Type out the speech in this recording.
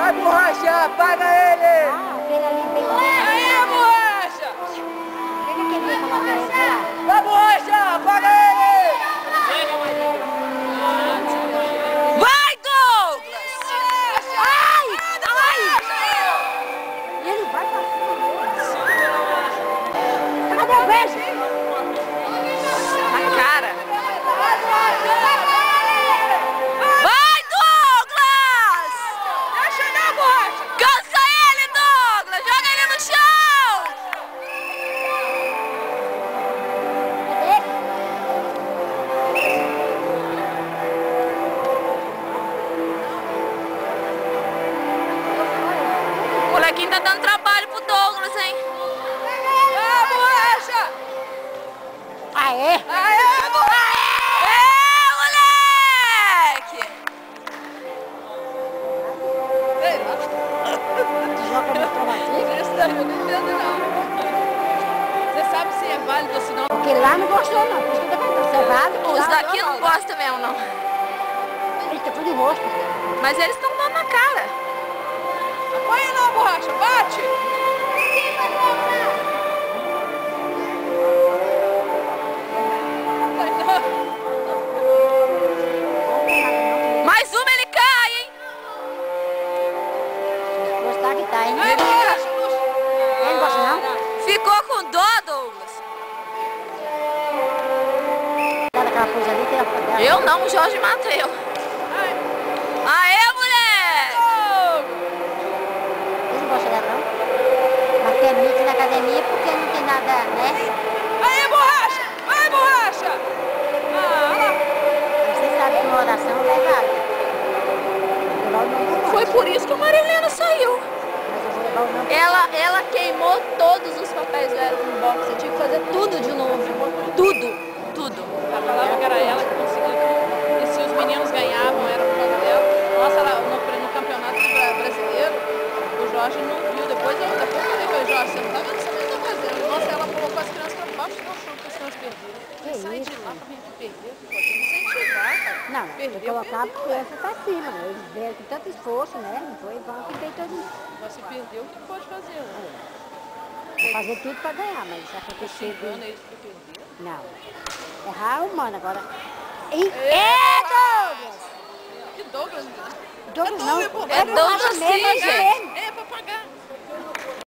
Vai, borracha, paga ele! Ah, aquele ali bem lá. Aí, borracha! Ele queria colocar ele lá. Vai, borracha, paga ele! Vai, Douglas! Ai! Ai! Ele vai pra cima. Cadê o beijo? Na cara! Vai, Douglas! Deixa na borracha! Cansa ele, Douglas! Joga ele no chão! O molequinho tá dando trabalho pro Douglas, hein? Ah, borracha! Aê! Aê, borracha! Moleque! Ei, Joga no tomatinho. isso daí eu não entendo, não. Você sabe se é válido ou se não? Porque lá não gostou, não. Por isso que eu tô falando. Você vale? Os daqui não gostam mesmo, não. Ele tá tudo em rosto. Mas eles estão dando na cara. Apanha não, borracha, bate! Mais uma ele cai, hein? Gostar que tá, hein? Vai, borracha! Ele não gosta, não? Ficou com dó, Douglas? Aquela coisa ali, tem a foto dela. Eu não, o Jorge mata eu. Aê, moleque! Ele não gosta dela, não? Mas tem amigo na academia porque não tem nada, né? Aí, borracha! Vai, borracha! Ah, olha lá. Você sabe que uma oração leva água. Eu vou levar o nome do Foi monte. por isso que a Marilena saiu. Mas eu vou levar o nome Ela queimou todos os papéis do Aero Box. Eu tive que fazer tudo de novo. Tudo. Ela falava que era ela que conseguia. E se os meninos ganhavam, era por causa dela. Nossa, ela, no campeonato brasileiro, o Jorge não viu. Depois eu falei, Jorge, você não tá vendo o que você tá fazendo. Nossa, ela colocou as crianças pra baixo do chão que as crianças perderam. Que Sai de isso? lá pra vir aqui perder. Pode incentivar, cara. Não, tem que colocar a criança pra cima, né? Eles vieram com tanto esforço, né? Não foi bom que tem todo mundo. Se perdeu, o que pode fazer? Vou fazer tudo pra ganhar, mas se acontecer de... Xingando eles pra perder. Não. Errar é humano agora. Douglas! Que Douglas? Douglas não. É Douglas mesmo, sim, é gente. mesmo. É pra pagar.